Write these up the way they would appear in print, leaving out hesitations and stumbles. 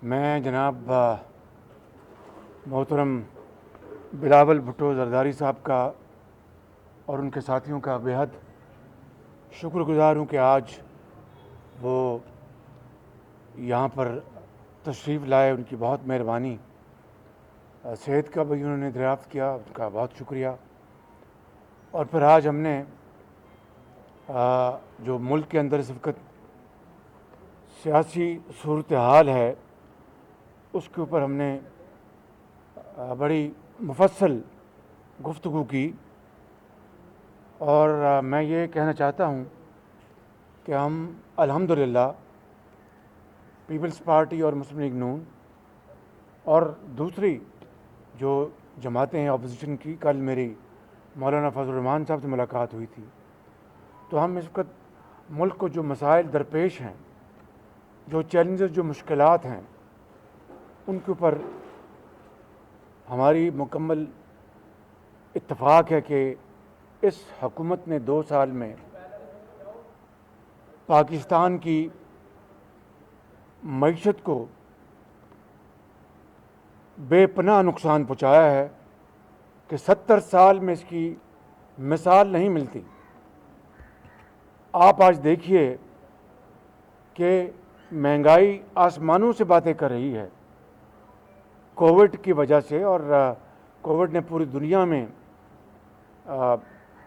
میں جناب محترم بلاول بھٹو زرداری صاحب کا اور ان کے ساتھیوں کا بےحد شکر گزار ہوں کہ آج وہ یہاں پر تشریف لائے. ان کی بہت مہربانی. صحت کا بھی انہوں نے دریافت کیا, ان کا بہت شکریہ. اور پھر آج ہم نے جو ملک کے اندر اس وقت سیاسی صورتحال ہے اس کے اوپر ہم نے بڑی مفصل گفتگو کی. اور میں یہ کہنا چاہتا ہوں کہ ہم الحمدللہ پیپلز پارٹی اور مسلم لیگ نون اور دوسری جو جماعتیں ہیں اپوزیشن کی, کل میری مولانا فضل الرحمان صاحب سے ملاقات ہوئی تھی, تو ہم اس وقت ملک کو جو مسائل درپیش ہیں, جو چیلنجز, جو مشکلات ہیں, ان کے اوپر ہماری مکمل اتفاق ہے کہ اس حکومت نے 2 سال میں پاکستان کی معیشت کو بے پناہ نقصان پہنچایا ہے کہ 70 سال میں اس کی مثال نہیں ملتی. آپ آج دیکھیے کہ مہنگائی آسمانوں سے باتیں کر رہی ہے کووڈ کی وجہ سے, اور کووڈ نے پوری دنیا میں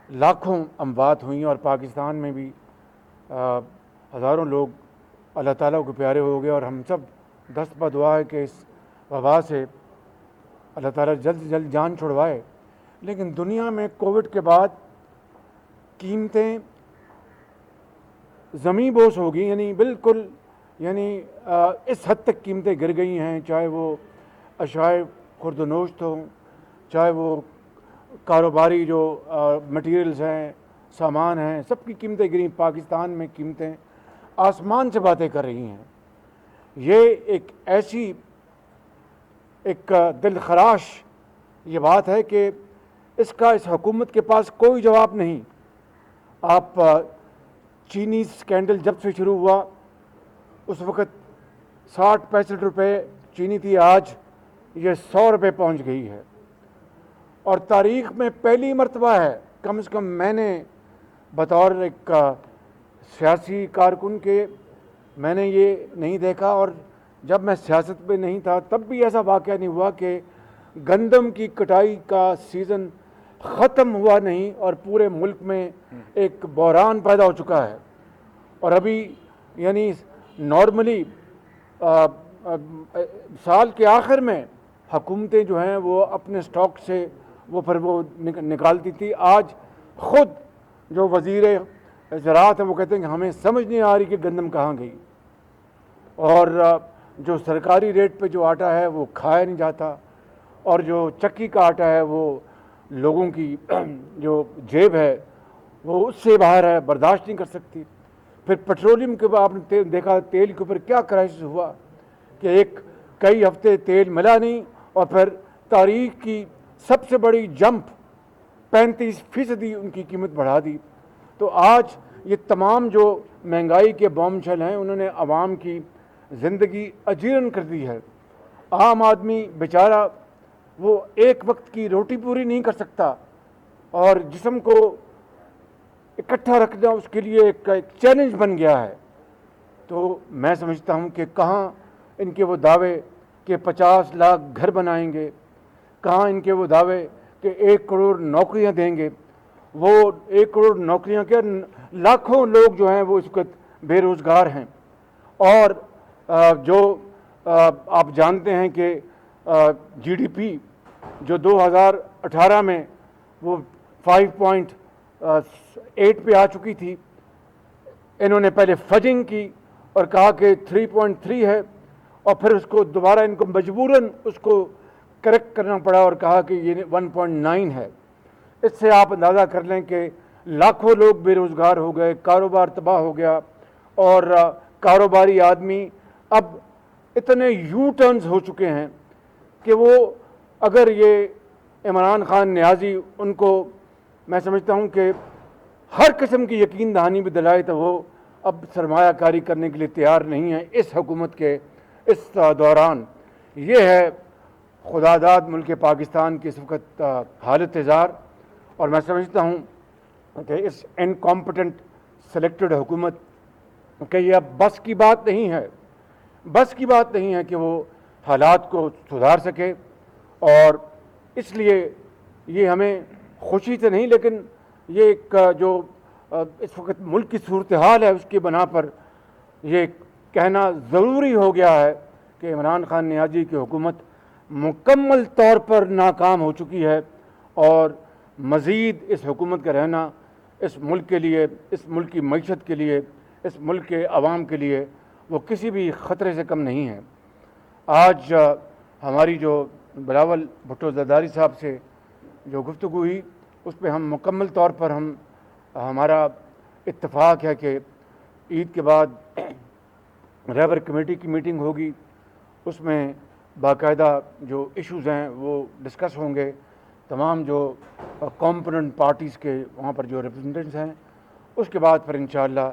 لاکھوں اموات ہوئیں اور پاکستان میں بھی ہزاروں لوگ اللہ تعالیٰ کو پیارے ہو گئے. اور ہم سب دست بہ دعا ہے کہ اس وبا سے اللہ تعالیٰ جلد سے جلد جان چھڑوائے. لیکن دنیا میں کووڈ کے بعد قیمتیں زمیں بوس ہو گئی, یعنی بالکل, یعنی اس حد تک قیمتیں گر گئی ہیں, چاہے وہ اشیاء خرد و نوشت ہوں, چاہے وہ کاروباری جو مٹیریلز ہیں, سامان ہیں, سب کی قیمتیں گریں. پاکستان میں قیمتیں آسمان سے باتیں کر رہی ہیں. یہ ایک ایسی ایک دل خراش یہ بات ہے کہ اس حکومت کے پاس کوئی جواب نہیں. آپ چینی سکینڈل جب سے شروع ہوا اس وقت 60-65 روپے چینی تھی, آج یہ 100 روپے پہنچ گئی ہے. اور تاریخ میں پہلی مرتبہ ہے, کم سے کم میں نے بطور ایک سیاسی کارکن کے میں نے یہ نہیں دیکھا, اور جب میں سیاست میں نہیں تھا تب بھی ایسا واقعہ نہیں ہوا کہ گندم کی کٹائی کا سیزن ختم ہوا نہیں اور پورے ملک میں ایک بحران پیدا ہو چکا ہے. اور ابھی یعنی نارملی سال کے آخر میں حکومتیں جو ہیں وہ اپنے سٹاک سے وہ پھر وہ نکالتی تھی. آج خود جو وزیر زراعت ہیں وہ کہتے ہیں کہ ہمیں سمجھ نہیں آ رہی کہ گندم کہاں گئی, اور جو سرکاری ریٹ پہ جو آٹا ہے وہ کھایا نہیں جاتا, اور جو چکی کا آٹا ہے وہ لوگوں کی جو جیب ہے وہ اس سے باہر ہے, برداشت نہیں کر سکتی. پھر پیٹرولیم کے آپ نے دیکھا تیل کے اوپر کیا کرائسس ہوا کہ کئی ہفتے تیل ملا نہیں, اور پھر تاریخ کی سب سے بڑی جمپ 35% ان کی قیمت بڑھا دی. تو آج یہ تمام جو مہنگائی کے بوم-چھل ہیں انہوں نے عوام کی زندگی اجیرن کر دی ہے. عام آدمی بیچارہ وہ ایک وقت کی روٹی پوری نہیں کر سکتا, اور جسم کو اکٹھا رکھنا اس کے لیے ایک چیلنج بن گیا ہے. تو میں سمجھتا ہوں کہ کہاں ان کے وہ دعوے کہ 50 لاکھ گھر بنائیں گے, کہاں ان کے وہ دعوے کہ 1 کروڑ نوکریاں دیں گے. وہ 1 کروڑ نوکریاں کیا, لاکھوں لوگ جو ہیں وہ اس وقت بے روزگار ہیں. اور جو آپ جانتے ہیں کہ جی ڈی پی جو 2018 میں وہ 5.8 پہ آ چکی تھی, انہوں نے پہلے فجنگ کی اور کہا کہ 3.3 ہے, اور پھر اس کو دوبارہ ان کو مجبوراً اس کو کریکٹ کرنا پڑا اور کہا کہ یہ 1.9 ہے. اس سے آپ اندازہ کر لیں کہ لاکھوں لوگ بے روزگار ہو گئے, کاروبار تباہ ہو گیا, اور کاروباری آدمی اب اتنے یو ٹرنز ہو چکے ہیں کہ وہ اگر یہ عمران خان نیازی ان کو میں سمجھتا ہوں کہ ہر قسم کی یقین دہانی بھی دلائے تو وہ اب سرمایہ کاری کرنے کے لیے تیار نہیں ہے اس حکومت کے اس دوران یہ ہے خدا داد ملک پاکستان کی اس وقت حالت اظہار. اور میں سمجھتا ہوں کہ اس انکمپٹنٹ سلیکٹڈ حکومت کہ یہ اب بس کی بات نہیں ہے کہ وہ حالات کو سدھار سکے. اور اس لیے یہ ہمیں خوشی سے نہیں لیکن یہ ایک جو اس وقت ملک کی صورتحال ہے اس کی بنا پر یہ کہنا ضروری ہو گیا ہے کہ عمران خان نیازی کی حکومت مکمل طور پر ناکام ہو چکی ہے اور مزید اس حکومت کا رہنا اس ملک کے لیے، اس ملک کی معیشت کے لیے، اس ملک کے عوام کے لیے وہ کسی بھی خطرے سے کم نہیں ہے. آج ہماری جو بلاول بھٹو زرداری صاحب سے جو گفتگو ہوئی اس پہ ہم مکمل طور پر ہمارا اتفاق ہے کہ عید کے بعد رہبر کمیٹی کی میٹنگ ہوگی، اس میں باقاعدہ جو ایشوز ہیں وہ ڈسکس ہوں گے. تمام جو کمپوننٹ پارٹیز کے وہاں پر جو ریپرزنٹیٹنٹس ہیں اس کے بعد پھر انشاءاللہ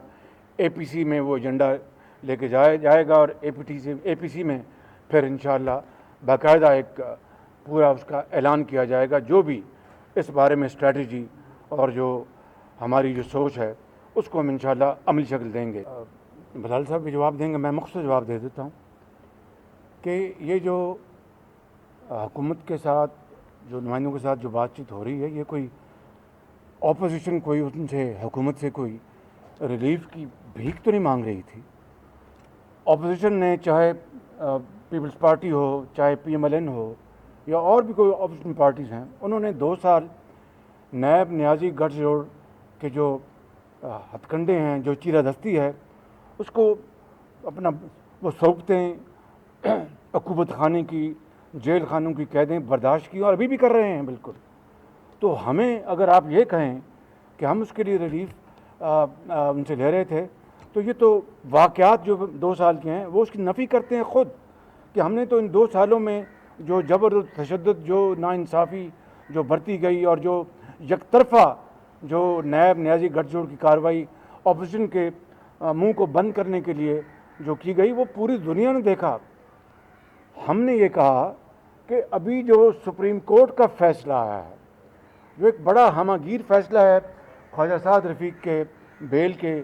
اے پی سی میں وہ ایجنڈا لے کے جائے گا اور اے پی سی میں پھر انشاءاللہ باقاعدہ ایک پورا اس کا اعلان کیا جائے گا جو بھی اس بارے میں اسٹریٹجی اور جو ہماری جو سوچ ہے اس کو ہم انشاءاللہ عملی شکل دیں گے. بلال صاحب بھی جواب دیں گے، میں مختصر جواب دے دیتا ہوں کہ یہ جو حکومت کے ساتھ جو نمائندوں کے ساتھ جو بات چیت ہو رہی ہے یہ کوئی اپوزیشن کوئی ان سے حکومت سے کوئی ریلیف کی بھیک تو نہیں مانگ رہی تھی. اپوزیشن نے چاہے پیپلز پارٹی ہو، چاہے پی ایم ایل این ہو یا اور بھی کوئی اپوزیشن پارٹیز ہیں، انہوں نے 2 سال نیب نیازی گٹھ جوڑ کے جو ہتھ کنڈے ہیں، جو چیرہ دستی ہے، اس کو اپنا وہ سوکھتیں عقوبت خانے کی، جیل خانوں کی قیدیں برداشت کی اور ابھی بھی کر رہے ہیں. بالکل. تو ہمیں اگر آپ یہ کہیں کہ ہم اس کے لیے ریلیف ان سے لے رہے تھے تو یہ تو واقعات جو 2 سال کے ہیں وہ اس کی نفی کرتے ہیں خود کہ ہم نے تو ان 2 سالوں میں جو جبر و تشدد، جو ناانصافی جو برتی گئی اور جو یک طرفہ جو نیب نیازی گٹھ جوڑ کی کارروائی اپوزیشن کے منہ کو بند کرنے کے لیے جو کی گئی وہ پوری دنیا نے دیکھا. ہم نے یہ کہا کہ ابھی جو سپریم کورٹ کا فیصلہ آیا ہے جو ایک بڑا ہمہ گیر فیصلہ ہے خواجہ سعد رفیق کے بیل کے،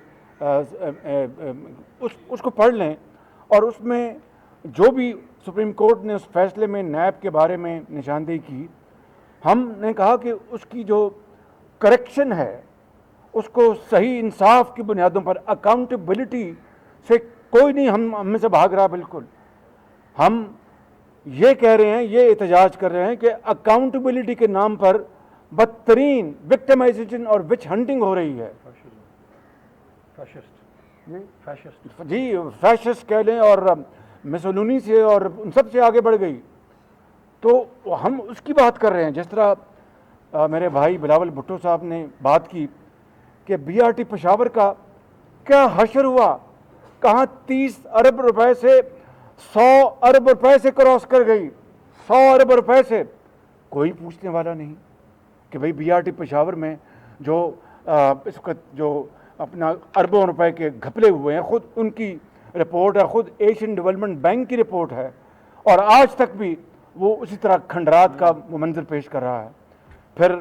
اس کو پڑھ لیں اور اس میں جو بھی سپریم کورٹ نے اس فیصلے میں نیب کے بارے میں نشاندہی کی، ہم نے کہا کہ اس کی جو کریکشن ہے اس کو صحیح انصاف کی بنیادوں پر اکاؤنٹیبلٹی سے کوئی نہیں ہم میں سے بھاگ رہا. بالکل. ہم یہ کہہ رہے ہیں، یہ احتجاج کر رہے ہیں کہ اکاؤنٹیبلٹی کے نام پر بدترین وکٹمائزیشن اور وچ ہنٹنگ ہو رہی ہے. جی فیشسٹ کہہ لیں اور مسولینی سے اور ان سب سے آگے بڑھ گئی. تو ہم اس کی بات کر رہے ہیں جس طرح میرے بھائی بلاول بھٹو صاحب نے بات کی کہ بی آر ٹی پشاور کا کیا حشر ہوا، کہاں 30 ارب روپے سے 100 ارب روپے سے کراس کر گئی، 100 ارب روپے سے. کوئی پوچھنے والا نہیں کہ بھئی بی آر ٹی پشاور میں جو اس وقت جو اپنا اربوں روپے کے گھپلے ہوئے ہیں، خود ان کی رپورٹ ہے، خود ایشین ڈیولپمنٹ بینک کی رپورٹ ہے اور آج تک بھی وہ اسی طرح کھنڈرات کا منظر پیش کر رہا ہے. پھر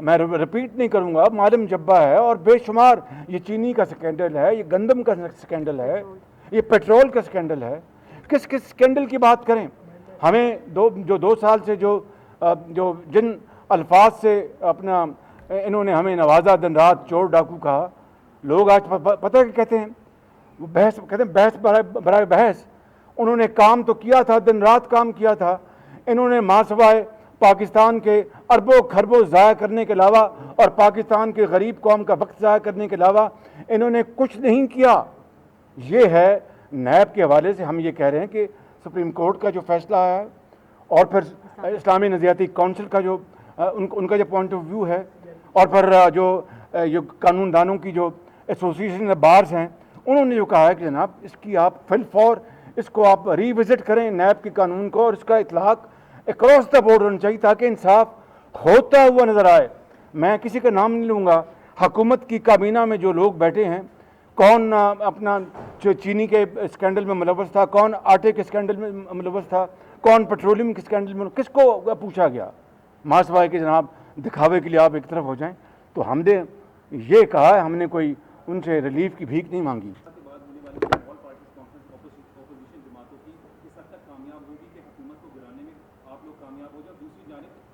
میں رپیٹ نہیں کروں گا، معلم جبہ ہے اور بے شمار یہ چینی کا سکینڈل ہے، یہ گندم کا سکینڈل ہے، یہ پیٹرول کا سکینڈل ہے. کس سکینڈل کی بات کریں؟ ہمیں 2 سال سے جو جن الفاظ سے اپنا انہوں نے ہمیں نوازا، دن رات چور ڈاکو کہا، لوگ آج پتہ کہ کہتے ہیں بحث برائے بحث. انہوں نے کام تو کیا تھا، دن رات کام کیا تھا. انہوں نے ماں سوائے پاکستان کے اربوں خربوں ضائع کرنے کے علاوہ اور پاکستان کے غریب قوم کا وقت ضائع کرنے کے علاوہ انہوں نے کچھ نہیں کیا. یہ ہے نیب کے حوالے سے ہم یہ کہہ رہے ہیں کہ سپریم کورٹ کا جو فیصلہ آیا ہے اور پھر اسلامی نظریاتی کونسل کا جو ان کا جو پوائنٹ آف ویو ہے اور پھر جو قانون دانوں کی جو ایسوسیشن بارز ہیں انہوں نے جو کہا ہے کہ جناب اس کی آپ فل فور اس کو آپ ری وزٹ کریں نیب کے قانون کو اور اس کا اطلاق اکراس دا بورڈ ہونا چاہیے تاکہ انصاف ہوتا ہوا نظر آئے. میں کسی کا نام نہیں لوں گا. حکومت کی کابینہ میں جو لوگ بیٹھے ہیں کون اپنا چینی کے اسکینڈل میں ملوث تھا, کون آٹے کے اسکینڈل میں ملوث تھا, کون پیٹرولیم کے اسکینڈل میں, کس کو پوچھا گیا؟ ماسوائے کہ جناب دکھاوے کے لیے آپ ایک طرف ہو جائیں. تو ہم نے یہ کہا ہے, ہم نے کوئی ان سے ریلیف کی بھیک نہیں مانگی.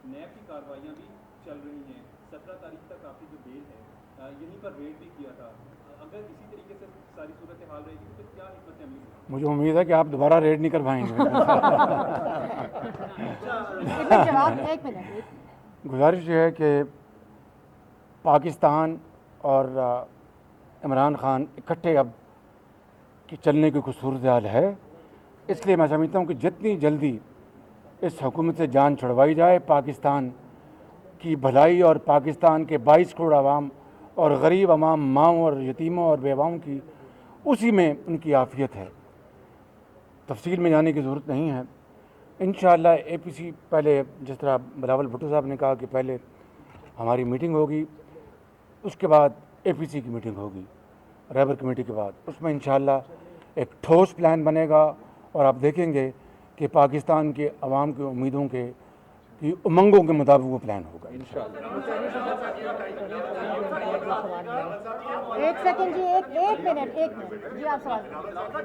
نیب کی کارروائیاں بھی چل رہی ہیں, 17 تاریخ تک آپ کی جو بیل ہے یہیں پر ریڈ بھی کیا تھا. اگر اسی طریقے سے ساری صورتحال رہے گی تو کیا حکمت عملی؟ مجھے امید ہے کہ آپ دوبارہ ریڈ نہیں کروائیں گے. گزارش یہ ہے کہ پاکستان اور عمران خان اکٹھے اب کی چلنے کی کوئی صورتحال ہے, اس لیے میں سمجھتا ہوں کہ جتنی جلدی اس حکومت سے جان چھڑوائی جائے, پاکستان کی بھلائی اور پاکستان کے 22 کروڑ عوام اور غریب عوام, ماؤں اور یتیموں اور بیواؤں کی, اسی میں ان کی عافیت ہے. تفصیل میں جانے کی ضرورت نہیں ہے. انشاءاللہ اے پی سی پہلے, جس طرح بلاول بھٹو صاحب نے کہا کہ پہلے ہماری میٹنگ ہوگی, اس کے بعد اے پی سی کی میٹنگ ہوگی رہبر کمیٹی کے بعد, اس میں انشاءاللہ ایک ٹھوس پلان بنے گا اور آپ دیکھیں گے کہ پاکستان کے عوام کی امیدوں کے کی امنگوں کے مطابق وہ پلان ہوگا ایک سیکنڈ جی, ایک منٹ جی, آپ سوال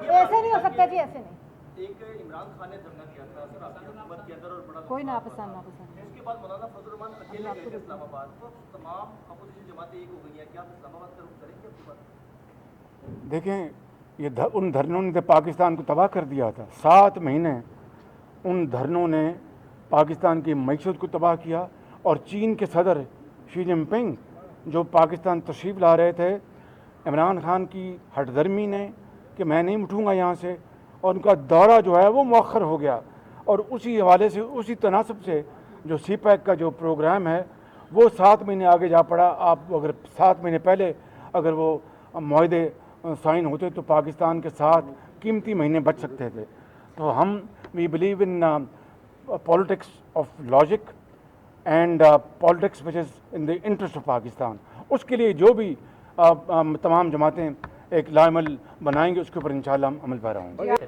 ایسے نہیں ہو سکتا جی, ایسے نہیں. ایک عمران خان نے دھرنا کیا تھا سر آپ کی حکومت کے اندر اور بڑا کوئی ناپسند اس کے بعد مولانا فضل الرحمان اکیلے گئے تھے اسلام آباد, تو تمام اپوزیشن جماعتیں ایک ہو گئی ہیں, کیا آپ اسلام آباد کا رخ کریں گے آپ کے بعد؟ دیکھیں, یہ ان دھرنوں نے پاکستان کو تباہ کر دیا تھا. 7 مہینے ان دھرنوں نے پاکستان کی معیشت کو تباہ کیا, اور چین کے صدر شی جن پنگ جو پاکستان تشریف لا رہے تھے, عمران خان کی ہٹ درمی نے کہ میں نہیں اٹھوں گا یہاں سے, اور ان کا دورہ جو ہے وہ مؤخر ہو گیا. اور اسی حوالے سے, اسی تناسب سے جو سی پیک کا جو پروگرام ہے وہ 7 مہینے آگے جا پڑا. آپ اگر 7 مہینے پہلے اگر وہ معاہدے سائن ہوتے تو پاکستان کے 7 قیمتی مہینے بچ سکتے تھے. تو ہم we believe in politics of logic and politics which is in the interest of Pakistan. اس کے لیے جو بھی تمام جماعتیں ایک لا عمل بنائیں گے, اس کے اوپر انشاءاللہ ہم عمل پیرا ہوں گے.